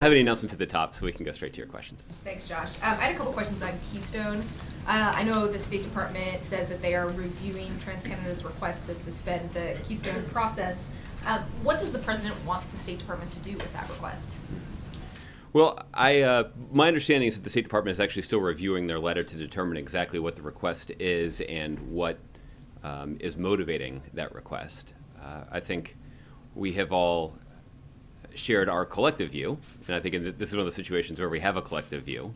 I have any announcements at the top, so we can go straight to your questions. Thanks, Josh. I had a couple questions on Keystone. I know the State Department says that they are reviewing TransCanada's request to suspend the Keystone process. What does the President want the State Department to do with that request? Well, my understanding is that the State Department is actually still reviewing their letter to determine exactly what the request is and what is motivating that request. I think we have all shared our collective view, and I think this is one of the situations where we have a collective view,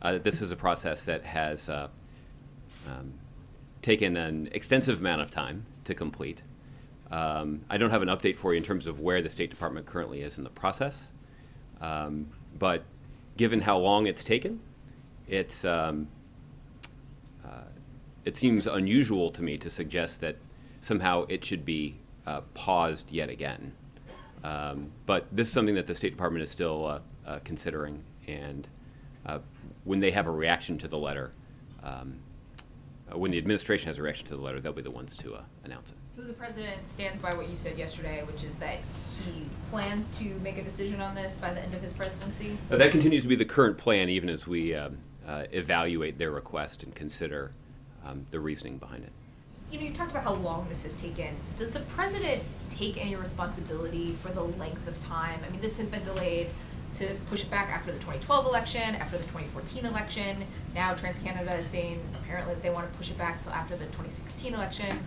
that this is a process that has taken an extensive amount of time to complete. I don't have an update for you in terms of where the State Department currently is in the process, but given how long it's taken, it seems unusual to me to suggest that somehow it should be paused yet again. But this is something that the State Department is still considering, and when they have a reaction to the letter, when the administration has a reaction to the letter, they'll be the ones to announce it. So the President stands by what you said yesterday, which is that he plans to make a decision on this by the end of his presidency? That continues to be the current plan, even as we evaluate their request and consider the reasoning behind it. You know, you talked about how long this has taken. Does the President take any responsibility for the length of time? I mean, this has been delayed to push it back after the 2012 election, after the 2014 election. Now TransCanada is saying apparently that they want to push it back until after the 2016 election.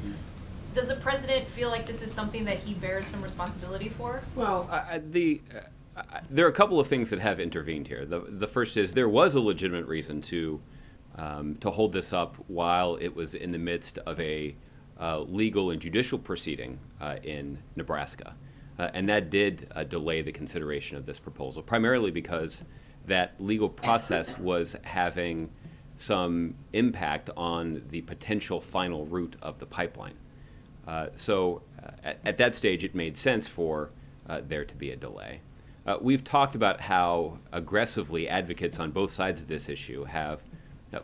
Does the President feel like this is something that he bears some responsibility for? Well, there are a couple of things that have intervened here. The first is there was a legitimate reason to hold this up while it was in the midst of a legal and judicial proceeding in Nebraska. And that did delay the consideration of this proposal, primarily because that legal process was having some impact on the potential final route of the pipeline. So at that stage, it made sense for there to be a delay. We've talked about how aggressively advocates on both sides of this issue have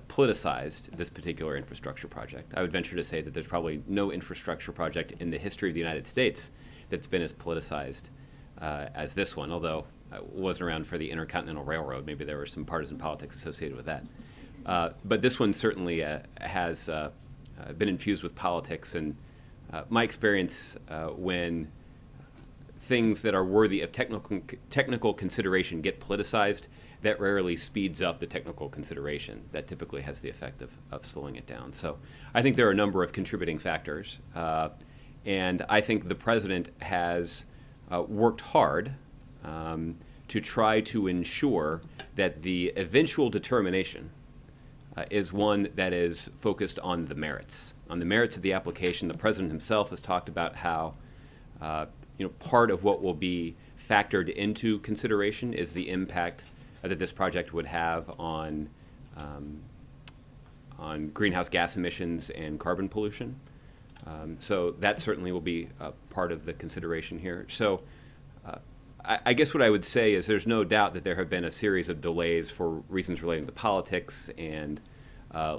politicized this particular infrastructure project. I would venture to say that there's probably no infrastructure project in the history of the United States that's been as politicized as this one, although I wasn't around for the Intercontinental Railroad. Maybe there was some partisan politics associated with that. But this one certainly has been infused with politics, and my experience when things that are worthy of technical consideration get politicized, that rarely speeds up the technical consideration. That typically has the effect of slowing it down. So I think there are a number of contributing factors. And I think the President has worked hard to try to ensure that the eventual determination is one that is focused on the merits. On the merits of the application, the President himself has talked about how part of what will be factored into consideration is the impact that this project would have on greenhouse gas emissions and carbon pollution. So that certainly will be part of the consideration here. So I guess what I would say is there's no doubt that there have been a series of delays for reasons relating to politics and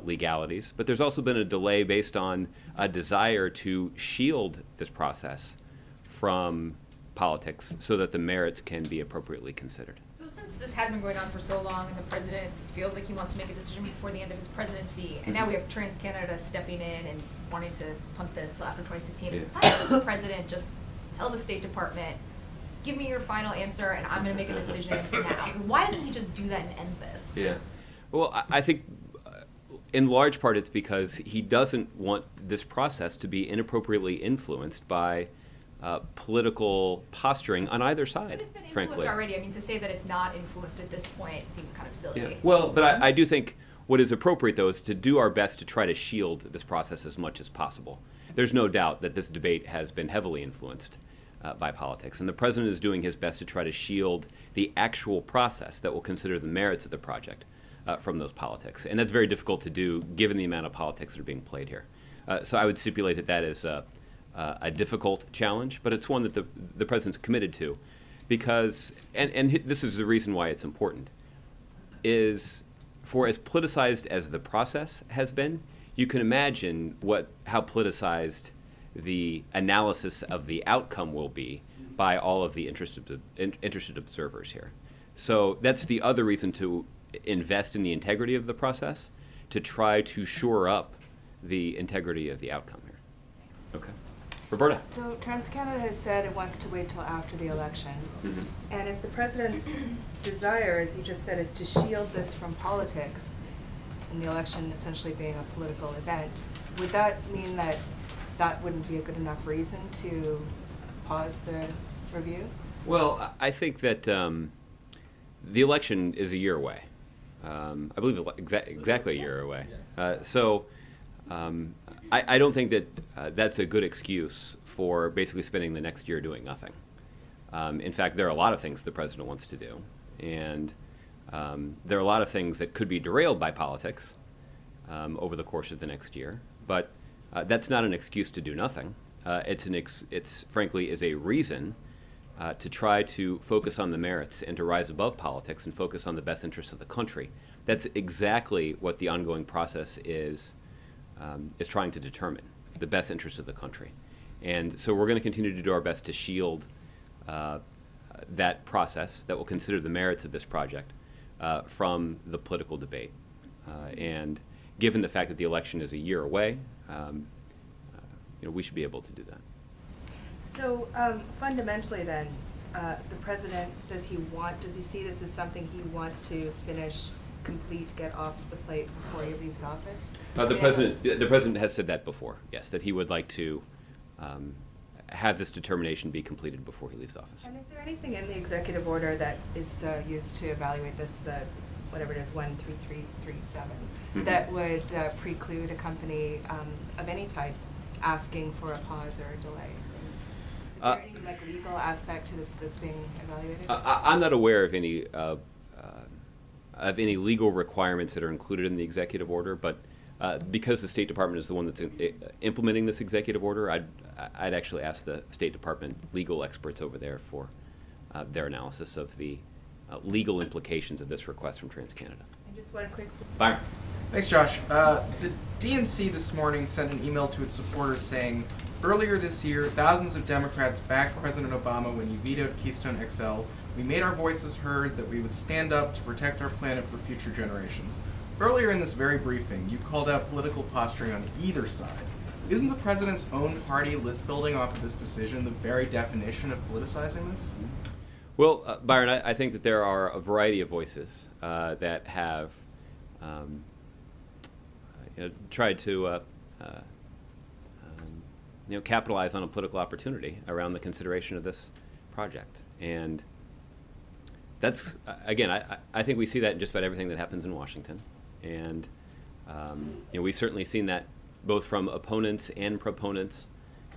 legalities, but there's also been a delay based on a desire to shield this process from politics so that the merits can be appropriately considered. So since this has been going on for so long and the President feels like he wants to make a decision before the end of his presidency, and now we have TransCanada stepping in and wanting to punt this till after 2016, why doesn't the President just tell the State Department, give me your final answer and I'm going to make a decision now? Why doesn't he just do that and end this? Yeah. Well, I think in large part it's because he doesn't want this process to be inappropriately influenced by political posturing on either side, But it's been influenced frankly. already. I mean, to say that it's not influenced at this point seems kind of silly. Yeah. Well, but I do think what is appropriate, though, is to do our best to try to shield this process as much as possible. There's no doubt that this debate has been heavily influenced by politics, and the President is doing his best to try to shield the actual process that will consider the merits of the project from those politics. And that's very difficult to do given the amount of politics that are being played here. So I would stipulate that that is a difficult challenge, but it's one that the President's committed to because, and this is the reason why it's important, is for as politicized as the process has been, you can imagine how politicized the analysis of the outcome will be by all of the interested observers here. So that's the other reason to invest in the integrity of the process, to try to shore up the integrity of the outcome here. Okay. Roberta. So TransCanada has said it wants to wait till after the election. Mm-hmm. And if the president's desire, as you just said, is to shield this from politics, and the election essentially being a political event, would that mean that that wouldn't be a good enough reason to pause the review? Well, I think that the election is a year away. I believe exactly a year away. I don't think that that's a good excuse for basically spending the next year doing nothing. In fact, there are a lot of things the president wants to do, and there are a lot of things that could be derailed by politics over the course of the next year. But that's not an excuse to do nothing. It's frankly is a reason to try to focus on the merits and to rise above politics and focus on the best interests of the country. That's exactly what the ongoing process is trying to determine, the best interests of the country. And so we're going to continue to do our best to shield that process that will consider the merits of this project from the political debate. And given the fact that the election is a year away, we should be able to do that. So fundamentally then, the president, does he see this as something he wants to finish, complete, get off the plate before he leaves office? The president has said that before, yes, that he would like to have this determination be completed before he leaves office. And is there anything in the executive order that is used to evaluate this, whatever it is, 13337, that would preclude a company of any type asking for a pause or a delay? Is there any legal aspect to this that's being evaluated? I'm not aware of any legal requirements that are included in the executive order, but because the State Department is the one that's implementing this executive order, I'd actually ask the State Department legal experts over there for their analysis of the legal implications of this request from TransCanada. And just one quick... Byron. Thanks, Josh. The DNC this morning sent an email to its supporters saying, earlier this year, thousands of Democrats backed President Obama when he vetoed Keystone XL. We made our voices heard that we would stand up to protect our planet for future generations. Earlier in this very briefing, you called out political posturing on either side. Isn't the president's own party list building off of this decision the very definition of politicizing this? Well, Byron, I think that there are a variety of voices that have tried to capitalize on a political opportunity around the consideration of this project. And that's, again, I think we see that in just about everything that happens in Washington. And we've certainly seen that both from opponents and proponents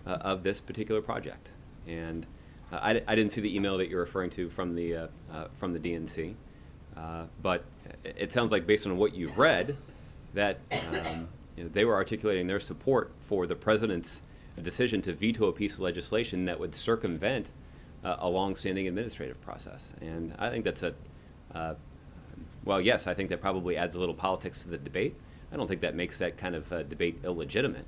of this particular project. And I didn't see the email that you're referring to from the DNC, but it sounds like based on what you've read, that they were articulating their support for the president's decision to veto a piece of legislation that would circumvent a long-standing administrative process. And I think that's well, yes, I think that probably adds a little politics to the debate. I don't think that makes that kind of debate illegitimate.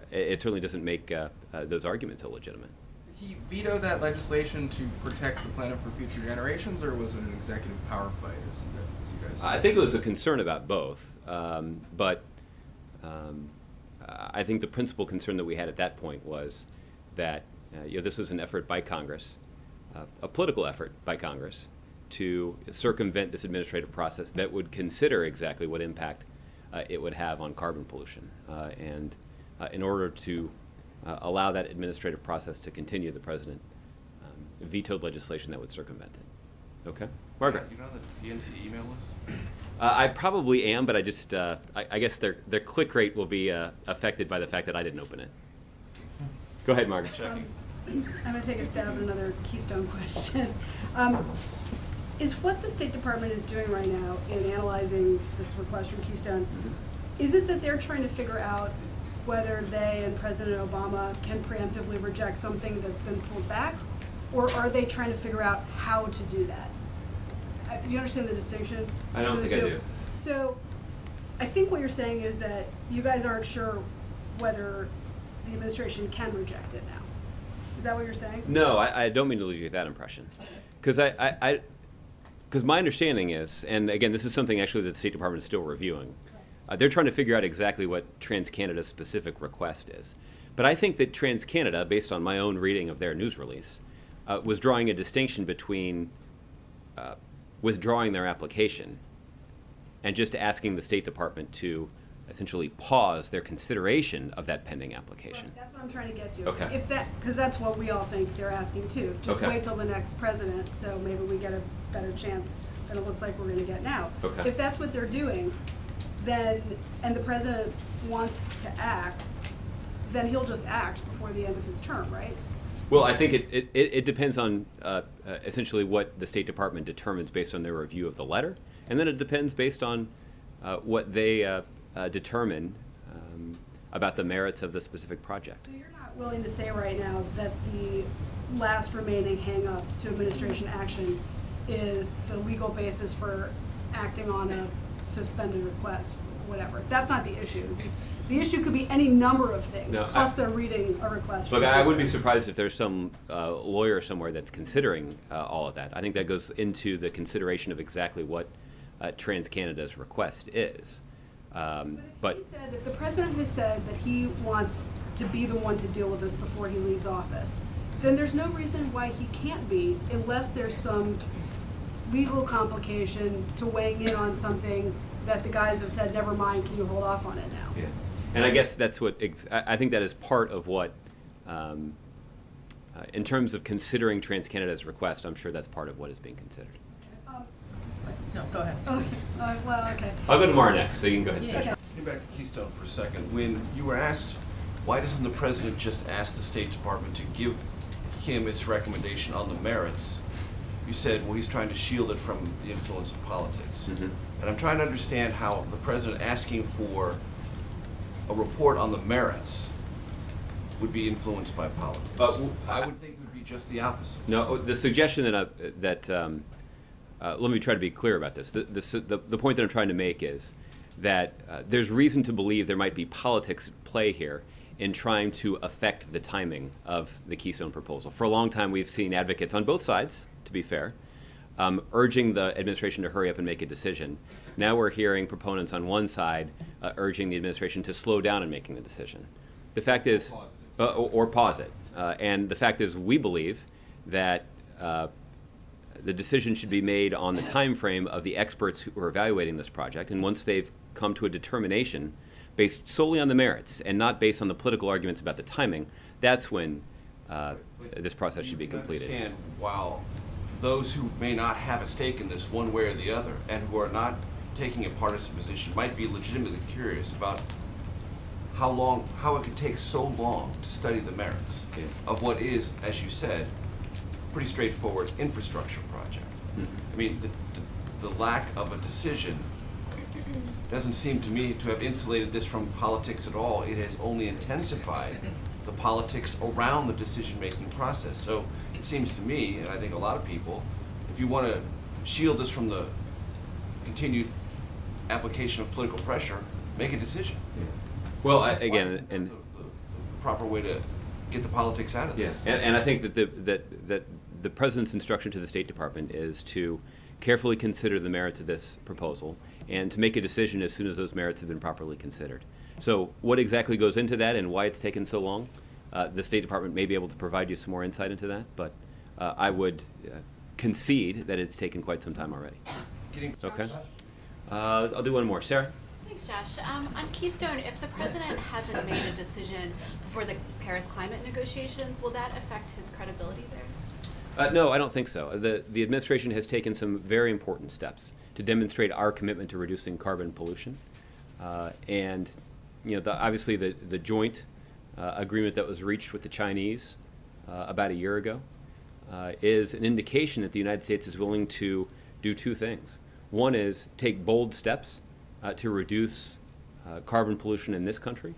It certainly doesn't make those arguments illegitimate. Did he veto that legislation to protect the planet for future generations, or was it an executive power fight, as you guys said? I think it was a concern about both, but I think the principal concern that we had at that point was that this was an effort by Congress, a political effort by Congress, to circumvent this administrative process that would consider exactly what impact it would have on carbon pollution. And in order to allow that administrative process to continue, the president vetoed legislation that would circumvent it. Okay? Margaret. You know the DNC email list? I probably am, but I just, I guess their click rate will be affected by the fact that I didn't open it. Go ahead, Margaret. I'm going to take a stab at another Keystone question. Is what the State Department is doing right now in analyzing this request from Keystone, is it that they're trying to figure out whether they and President Obama can preemptively reject something that's been pulled back, or are they trying to figure out how to do that? Do you understand the distinction? I don't think I do. So I think what you're saying is that you guys aren't sure whether the administration can reject it now. Is that what you're saying? No, I don't mean to leave you with that impression. Because because my understanding is, and again, this is something actually that the State Department is still reviewing, they're trying to figure out exactly what TransCanada's specific request is. But I think that TransCanada, based on my own reading of their news release, was drawing a distinction between withdrawing their application and just asking the State Department to essentially pause their consideration of that pending application. Right, that's what I'm trying to get to. Okay. If that, because that's what we all think they're asking too. Just Okay. wait till the next president, so maybe we get a better chance than it looks like we're gonna get now. Okay. If that's what they're doing, then, and the president wants to act, then he'll just act before the end of his term, right? Well, I think it depends on essentially what the State Department determines based on their review of the letter, and then it depends based on what they determine about the merits of the specific project. So you're not willing to say right now that the last remaining hang-up to administration action is the legal basis for acting on a suspended request, whatever. That's not the issue. The issue could be any number of things, No, plus they're reading a request. Look, from I would be Keystone. surprised if there's some lawyer somewhere that's considering all of that. I think that goes into the consideration of exactly what TransCanada's request is. But If the president has said that he wants to be the one to deal with this before he leaves office, then there's no reason why he can't be, unless there's some legal complication to weighing in on something that the guys have said, never mind, can you hold off on it now? yeah, and I guess that's what I think that is part of what, in terms of considering TransCanada's request, I'm sure that's part of what is being considered. No, go ahead. Okay, well, okay. I'll go to Mara next, so you can go ahead and finish. Okay. Getting back to Keystone for a second, when you were asked, why doesn't the president just ask the State Department to give him its recommendation on the merits? You said, well, he's trying to shield it from the influence of politics. Mhm. And I'm trying to understand how the president asking for a report on the merits would be influenced by politics. I would think it would be just the opposite. No, the suggestion that let me try to be clear about this. The point that I'm trying to make is that there's reason to believe there might be politics at play here in trying to affect the timing of the Keystone proposal. For a long time, we've seen advocates on both sides, to be fair, urging the administration to hurry up and make a decision. Now we're hearing proponents on one side urging the administration to slow down in making the decision. The fact is, or pause it. And the fact is, we believe that the decision should be made on the time frame of the experts who are evaluating this project, and once they've come to a determination based solely on the merits and not based on the political arguments about the timing, that's when this process should be completed. You can understand, while those who may not have a stake in this one way or the other, and who are not taking a partisan position, might be legitimately curious about how it could take so long to study the merits Yeah. of what is, as you said, pretty straightforward infrastructure project. I mean, the lack of a decision doesn't seem to me to have insulated this from politics at all. It has only intensified the politics around the decision-making process. So it seems to me, and I think a lot of people, if you want to shield this from the continued application of political pressure, make a decision. Well, That's again, and the proper way to get the politics out of yes, this. and I think that the president's instruction to the State Department is to carefully consider the merits of this proposal and to make a decision as soon as those merits have been properly considered. So what exactly goes into that and why it's taken so long, the State Department may be able to provide you some more insight into that, but I would concede that it's taken quite some time already. Okay. I'll do one more. Sarah? Thanks, Josh. On Keystone, if the president hasn't made a decision before the Paris climate negotiations, will that affect his credibility there? No, I don't think so. The administration has taken some very important steps to demonstrate our commitment to reducing carbon pollution. And obviously the joint agreement that was reached with the Chinese about a year ago is an indication that the United States is willing to do two things. One is take bold steps to reduce carbon pollution in this country,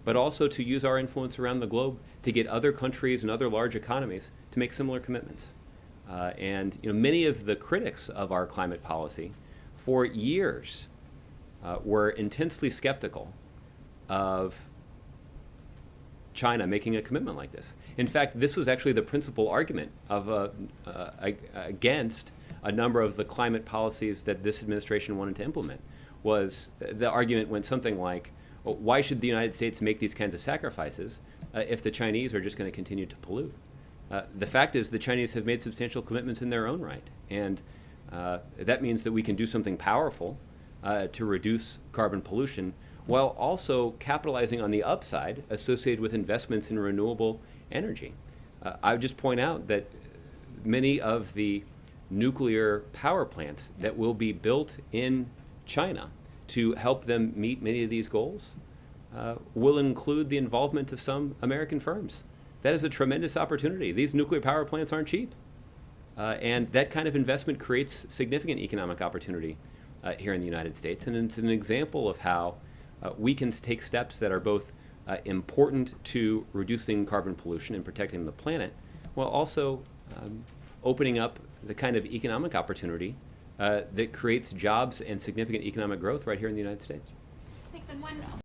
but also to use our influence around the globe to get other countries and other large economies to make similar commitments. And many of the critics of our climate policy for years were intensely skeptical of China making a commitment like this. In fact, this was actually the principal argument of against a number of the climate policies that this administration wanted to implement. Was the argument went something like, well, why should the United States make these kinds of sacrifices if the Chinese are just going to continue to pollute? The fact is the Chinese have made substantial commitments in their own right, and that means that we can do something powerful to reduce carbon pollution while also capitalizing on the upside associated with investments in renewable energy. I would just point out that many of the nuclear power plants that will be built in China to help them meet many of these goals will include the involvement of some American firms. That is a tremendous opportunity. These nuclear power plants aren't cheap. And that kind of investment creates significant economic opportunity here in the United States. And it's an example of how we can take steps that are both important to reducing carbon pollution and protecting the planet, while also opening up the kind of economic opportunity that creates jobs and significant economic growth right here in the United States. Thanks. And one